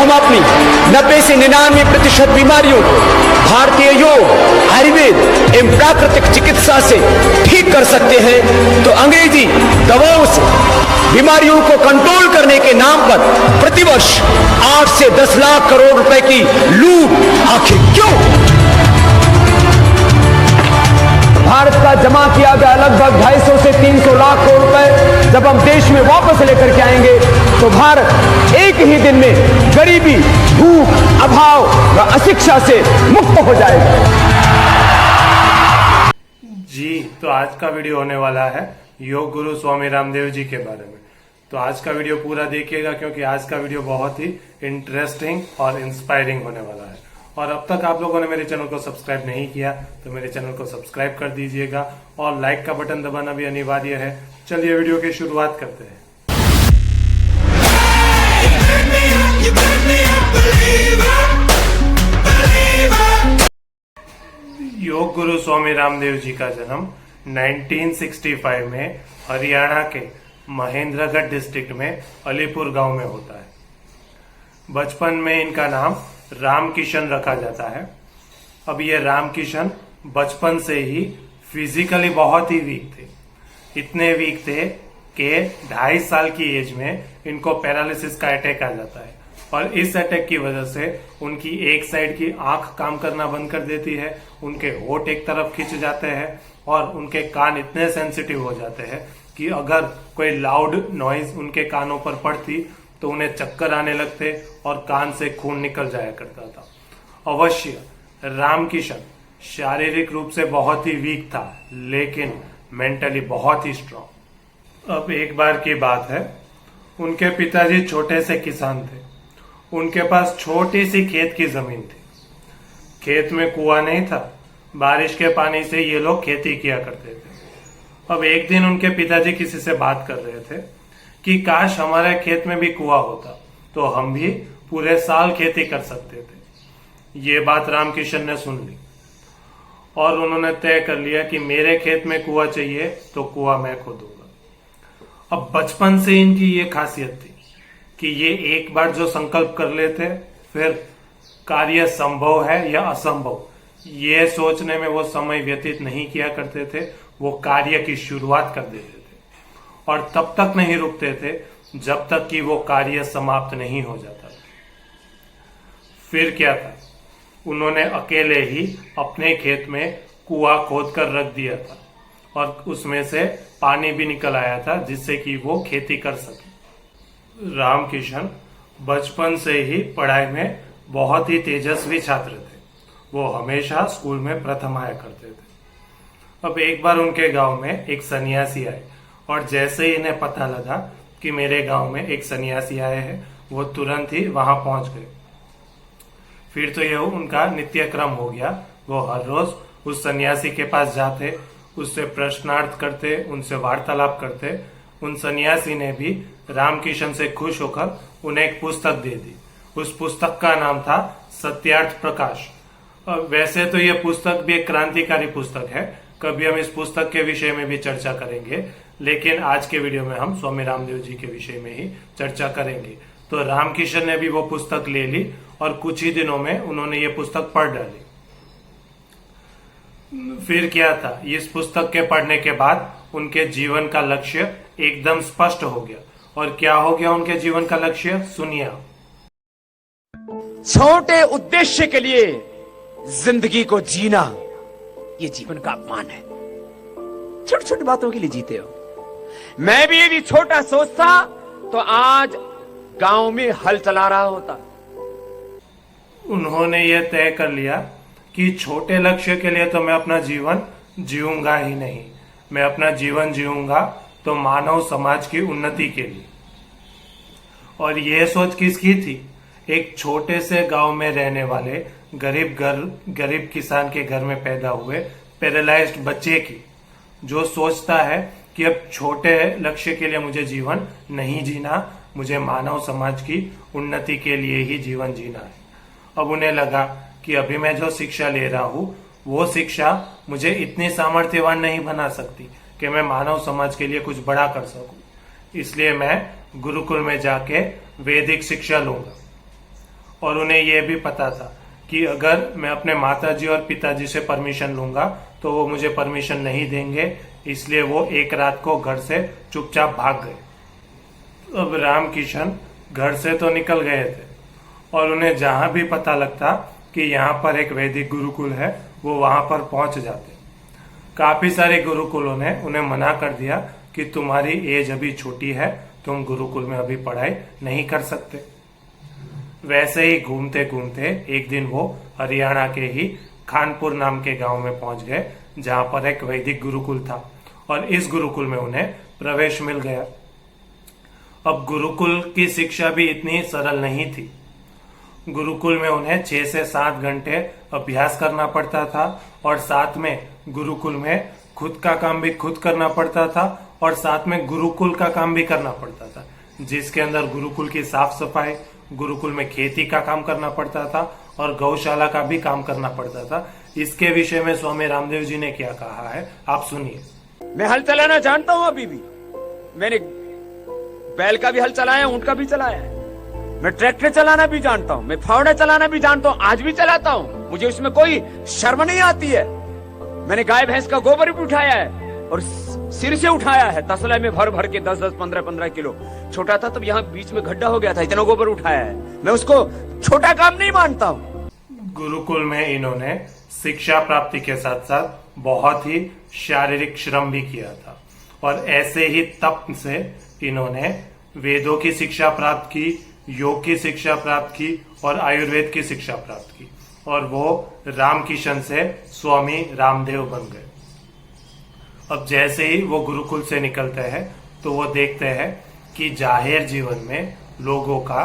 हम अपनी 90 से 99% बीमारियों को भारतीय योग, आयुर्वेद एवं प्राकृतिक चिकित्सा से ठीक कर सकते हैं, तो अंग्रेजी दवाओं से बीमारियों को कंट्रोल करने के नाम पर प्रतिवर्ष 8 से 10 लाख करोड़ रुपए की लूट आखिर क्यों? भारत का जमा किया गया लगभग 250 से 300 लाख करोड़ रुपए जब हम देश में वापस लेकर के आएंगे, तो भारत एक ही दिन में गरीबी, भूख, अभाव व अशिक्षा से मुक्त हो जाएगा। जी, तो आज का वीडियो होने वाला है योग गुरु स्वामी रामदेव जी के बारे में। तो आज का वीडियो पूरा देखिएगा, क्योंकि आज का वीडियो बहुत ही इंटरेस्टिंग और इंस्पायरिंग होने वाला है। और अब तक आप लोगों ने मेरे चैनल को सब्सक्राइब नहीं किया तो मेरे चैनल को सब्सक्राइब कर दीजिएगा और लाइक का बटन दबाना भी अनिवार्य है। चलिए वीडियो की शुरुआत करते हैं। योग गुरु स्वामी रामदेव जी का जन्म 1965 में हरियाणा के महेंद्रगढ़ डिस्ट्रिक्ट में अलीपुर गांव में होता है। बचपन में इनका नाम रामकिशन रखा जाता है। अब ये रामकिशन बचपन से ही फिजिकली बहुत ही वीक थे। इतने वीक थे कि 2.5 साल की एज में इनको पैरालिसिस का अटैक आ जाता है, और इस अटैक की वजह से उनकी एक साइड की आंख काम करना बंद कर देती है, उनके होठ एक तरफ खिंच जाते हैं और उनके कान इतने सेंसिटिव हो जाते हैं कि अगर कोई लाउड नॉइज उनके कानों पर पड़ती तो उन्हें चक्कर आने लगते और कान से खून निकल जाया करता था। अवश्य रामकिशन शारीरिक रूप से बहुत ही वीक था, लेकिन मेंटली बहुत ही स्ट्रांग। अब एक बार की बात है, उनके पिताजी छोटे से किसान थे। उनके पास छोटी सी खेत की जमीन थी। खेत में कुआं नहीं था, बारिश के पानी से ये लोग खेती किया करते थे। अब एक दिन उनके पिताजी किसी से बात कर रहे थे कि काश हमारे खेत में भी कुआं होता तो हम भी पूरे साल खेती कर सकते थे। ये बात रामकिशन ने सुन ली और उन्होंने तय कर लिया कि मेरे खेत में कुआं चाहिए तो कुआं मैं खोदूंगा। अब बचपन से इनकी ये खासियत थी कि ये एक बार जो संकल्प कर लेते, फिर कार्य संभव है या असंभव ये सोचने में वो समय व्यतीत नहीं किया करते थे। वो कार्य की शुरुआत कर देते थे और तब तक नहीं रुकते थे जब तक कि वो कार्य समाप्त नहीं हो जाता। फिर क्या था, उन्होंने अकेले ही अपने खेत में कुआं खोद कर रख दिया था और उसमें से पानी भी निकल आया था जिससे कि वो खेती कर सके। रामकिशन बचपन से ही पढ़ाई में बहुत ही तेजस्वी छात्र थे। वो हमेशा स्कूल में प्रथम आया करते थे। अब एक बार उनके गांव में एक सन्यासी आए और जैसे ही इन्हें पता लगा कि मेरे गांव में एक सन्यासी आए हैं, वो तुरंत ही वहां पहुंच गए। फिर तो यह उनका नित्य क्रम हो गया। वो हर रोज उस सन्यासी के पास जाते, उससे प्रश्नार्थ करते, उनसे वार्तालाप करते। उन सन्यासी ने भी रामकिशन से खुश होकर उन्हें एक पुस्तक दे दी। उस पुस्तक का नाम था सत्यार्थ प्रकाश। वैसे तो यह पुस्तक भी एक क्रांतिकारी पुस्तक है, कभी हम इस पुस्तक के विषय में भी चर्चा करेंगे, लेकिन आज के वीडियो में हम स्वामी रामदेव जी के विषय में ही चर्चा करेंगे। तो रामकिशन ने भी वो पुस्तक ले ली और कुछ ही दिनों में उन्होंने ये पुस्तक पढ़ डाली। फिर क्या था, इस पुस्तक के पढ़ने के बाद उनके जीवन का लक्ष्य एकदम स्पष्ट हो गया। और क्या हो गया उनके जीवन का लक्ष्य, सुनिए। छोटे उद्देश्य के लिए जिंदगी को जीना ये जीवन का अपमान है। छोटी छोटी बातों के लिए जीते हो। मैं भी यदि छोटा सोचता तो आज गांव में हल चला रहा होता। उन्होंने यह तय कर लिया कि छोटे लक्ष्य के लिए तो मैं अपना जीवन जीऊंगा ही नहीं, मैं अपना जीवन जीऊंगा तो मानव समाज की उन्नति के लिए। और यह सोच किसकी थी? एक छोटे से गांव में रहने वाले गरीब किसान के घर में पैदा हुए पैरालाइज्ड बच्चे की, जो सोचता है कि अब छोटे लक्ष्य के लिए मुझे जीवन नहीं जीना, मुझे मानव समाज की उन्नति के लिए ही जीवन जीना है। अब उन्हें लगा कि अभी मैं जो शिक्षा ले रहा हूं वो शिक्षा मुझे इतनी सामर्थ्यवान नहीं बना सकती कि मैं मानव समाज के लिए कुछ बड़ा कर सकूं। इसलिए मैं गुरुकुल में जाके वैदिक शिक्षा लूंगा। और उन्हें यह भी पता था कि अगर मैं अपने माताजी और पिताजी से परमिशन लूंगा तो वो मुझे परमिशन नहीं देंगे, इसलिए वो एक रात को घर से चुपचाप भाग गए। अब रामकिशन घर से तो निकल गए थे और उन्हें जहां भी पता लगता कि यहाँ पर एक वैदिक गुरुकुल है वो वहां पर पहुंच जाते। काफी सारे गुरुकुलों ने उन्हें मना कर दिया कि तुम्हारी एज अभी छोटी है, तुम गुरुकुल में अभी पढ़ाई नहीं कर सकते। वैसे ही घूमते घूमते एक दिन वो हरियाणा के ही खानपुर नाम के गांव में पहुंच गए, जहां पर एक वैदिक गुरुकुल था और इस गुरुकुल में उन्हें प्रवेश मिल गया। अब गुरुकुल की शिक्षा भी इतनी सरल नहीं थी। गुरुकुल में उन्हें 6 से 7 घंटे अभ्यास करना पड़ता था और साथ में गुरुकुल में खुद का काम भी खुद करना पड़ता था और साथ में गुरुकुल का काम भी करना पड़ता था, जिसके अंदर गुरुकुल की साफ सफाई, गुरुकुल में खेती का काम करना पड़ता था और गौशाला का भी काम करना पड़ता था। इसके विषय में स्वामी रामदेव जी ने क्या कहा है आप सुनिए। मैं हल चलाना जानता हूं, अभी भी मैंने बैल का भी हल चलाया, ऊंट का भी चलाया है। मैं ट्रैक्टर चलाना भी जानता हूं, मैं फावड़ा चलाना भी जानता हूं, आज भी चलाता हूं। मुझे उसमें कोई शर्म नहीं आती है। मैंने गाय भैंस का गोबर भी उठाया है और सिर से उठाया है, तसला में भर भर के 10-10, 15-15 किलो। छोटा था तब यहाँ बीच में गड्ढा हो गया था, इतना गोबर उठाया है। मैं उसको छोटा काम नहीं मानता हूँ। गुरुकुल में इन्होंने शिक्षा प्राप्ति के साथ साथ बहुत ही शारीरिक श्रम भी किया था और ऐसे ही तप से इन्होंने वेदों की शिक्षा प्राप्त की, योग की शिक्षा प्राप्त की और आयुर्वेद की शिक्षा प्राप्त की और वो रामकिशन से स्वामी रामदेव बन गए। अब जैसे ही वो गुरुकुल से निकलते हैं तो वो देखते हैं कि जाहिर जीवन में लोगों का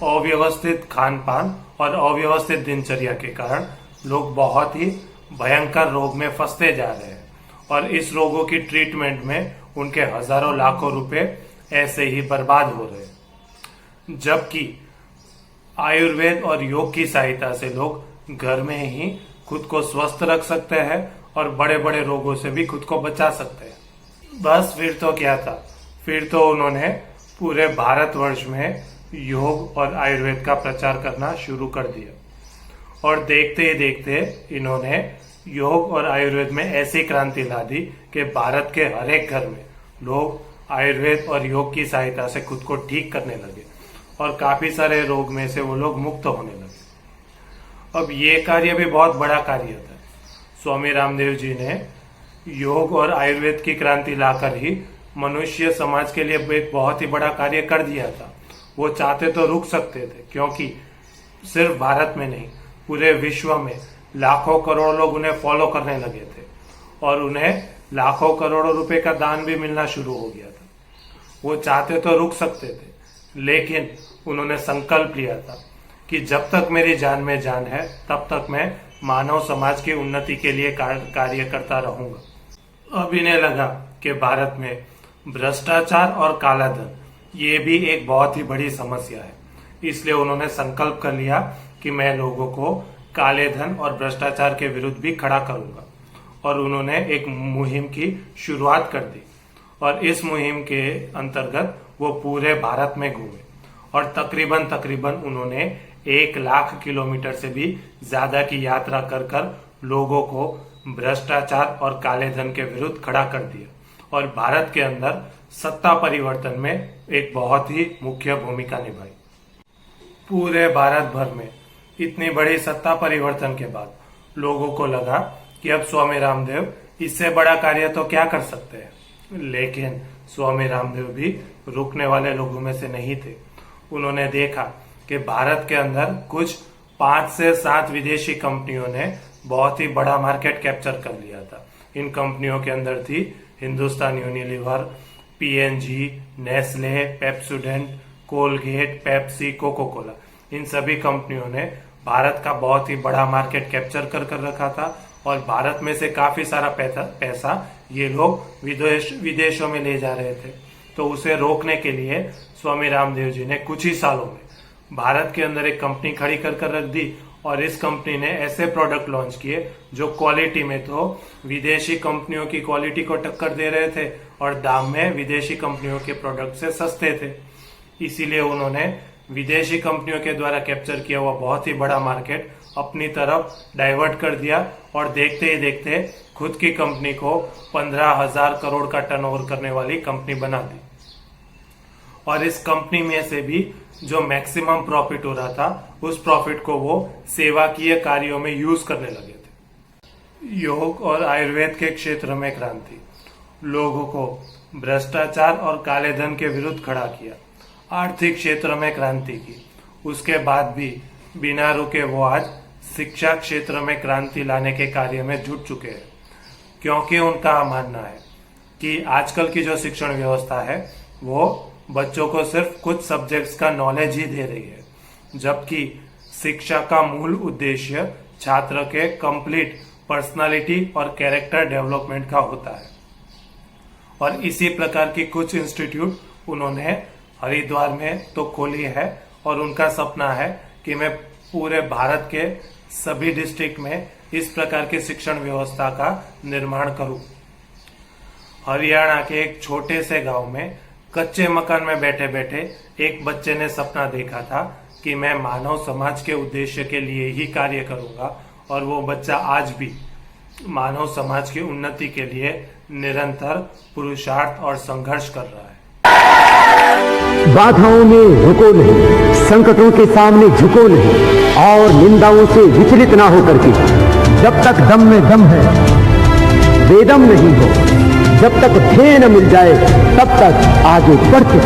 अव्यवस्थित खान पान और अव्यवस्थित दिनचर्या के कारण लोग बहुत ही भयंकर रोग में फंसते जा रहे हैं और इस रोगों की ट्रीटमेंट में उनके हजारों लाखों रुपए ऐसे ही बर्बाद हो रहे हैं। जबकि आयुर्वेद और योग की सहायता से लोग घर में ही खुद को स्वस्थ रख सकते हैं और बड़े बड़े रोगों से भी खुद को बचा सकते हैं। बस फिर तो क्या था, फिर तो उन्होंने पूरे भारतवर्ष में योग और आयुर्वेद का प्रचार करना शुरू कर दिया और देखते ही देखते इन्होंने योग और आयुर्वेद में ऐसी क्रांति ला दी कि भारत के हर एक घर में लोग आयुर्वेद और योग की सहायता से खुद को ठीक करने लगे और काफी सारे रोग में से वो लोग मुक्त होने लगे। अब ये कार्य भी बहुत बड़ा कार्य था। स्वामी रामदेव जी ने योग और आयुर्वेद की क्रांति लाकर ही मनुष्य समाज के लिए एक बहुत ही बड़ा कार्य कर दिया था। वो चाहते तो रुक सकते थे, क्योंकि सिर्फ भारत में नहीं पूरे विश्व में लाखों करोड़ों लोग उन्हें फॉलो करने लगे थे और उन्हें लाखों करोड़ों रुपए का दान भी मिलना शुरू हो गया था। वो चाहते तो रुक सकते थे, लेकिन उन्होंने संकल्प लिया था कि जब तक मेरी जान में जान है तब तक मैं मानव समाज की उन्नति के लिए कार्य करता रहूंगा। अब इन्हें लगा कि भारत में भ्रष्टाचार और काला धन ये भी एक बहुत ही बड़ी समस्या है, इसलिए उन्होंने संकल्प कर लिया कि मैं लोगों को काले धन और भ्रष्टाचार के विरुद्ध भी खड़ा करूंगा और उन्होंने एक मुहिम की शुरुआत कर दी और इस मुहिम के अंतर्गत वो पूरे भारत में घूमे और तकरीबन उन्होंने 1 लाख किलोमीटर से भी ज्यादा की यात्रा कर कर लोगों को भ्रष्टाचार और काले धन के विरुद्ध खड़ा कर दिया और भारत के अंदर सत्ता परिवर्तन में एक बहुत ही मुख्य भूमिका निभाई। पूरे भारत भर में इतनी बड़ी सत्ता परिवर्तन के बाद लोगों को लगा कि अब स्वामी रामदेव इससे बड़ा कार्य तो क्या कर सकते हैं, लेकिन स्वामी रामदेव भी रुकने वाले लोगों में से नहीं थे। उन्होंने देखा कि भारत के अंदर कुछ 5 से 7 विदेशी कंपनियों ने बहुत ही बड़ा मार्केट कैप्चर कर लिया था। इन कंपनियों के अंदर थी Hindustan Unilever, PNG, Nestle, Pepsodent, Colgate, Pepsi, Coca Cola. इन सभी कंपनियों ने भारत का बहुत ही बड़ा मार्केट कैप्चर कर रखा था और भारत में से काफी सारा पैसा ये लोग विदेशों में ले जा रहे थे। तो उसे रोकने के लिए स्वामी रामदेव जी ने कुछ ही सालों में भारत के अंदर एक कंपनी खड़ी कर रख दी और इस कंपनी ने ऐसे प्रोडक्ट लॉन्च किए जो क्वालिटी में तो विदेशी कंपनियों की क्वालिटी को टक्कर दे रहे थे और दाम में विदेशी कंपनियों के प्रोडक्ट से सस्ते थे। इसीलिए उन्होंने विदेशी कंपनियों के द्वारा कैप्चर किया हुआ बहुत ही बड़ा मार्केट अपनी तरफ डाइवर्ट कर दिया और देखते ही देखते खुद की कंपनी को 15,000 करोड़ का टर्नओवर करने वाली कंपनी बना दी। और इस कंपनी में से भी जो मैक्सिमम प्रॉफिट हो रहा था उस प्रॉफिट को वो सेवाकीय कार्यों में यूज करने लगे थे। योग और आयुर्वेद के क्षेत्र में क्रांति, लोगों को भ्रष्टाचार और काले धन के विरुद्ध खड़ा किया, आर्थिक क्षेत्र में क्रांति की। उसके बाद भी बिना रुके वो आज शिक्षा क्षेत्र में क्रांति लाने के कार्य में जुट चुके हैं, क्योंकि उनका मानना है कि आजकल की जो शिक्षण व्यवस्था है वो बच्चों को सिर्फ कुछ सब्जेक्ट्स का नॉलेज ही दे रही है, जबकि शिक्षा का मूल उद्देश्य छात्र के कंप्लीट पर्सनालिटी और कैरेक्टर डेवलपमेंट का होता है। और इसी प्रकार की कुछ इंस्टीट्यूट उन्होंने हरिद्वार में तो खोली है और उनका सपना है कि मैं पूरे भारत के सभी डिस्ट्रिक्ट में इस प्रकार की शिक्षण व्यवस्था का निर्माण करूं। हरियाणा के एक छोटे से गांव में कच्चे मकान में बैठे बैठे एक बच्चे ने सपना देखा था कि मैं मानव समाज के उद्देश्य के लिए ही कार्य करूंगा, और वो बच्चा आज भी मानव समाज की उन्नति के लिए निरंतर पुरुषार्थ और संघर्ष कर रहा है। बाधाओं में रुको नहीं, संकटों के सामने झुको नहीं और निंदाओं से विचलित ना होकर के जब तक दम में दम है बेदम नहीं हो, जब तक ध्येय न मिल जाए तब तक आगे बढ़ते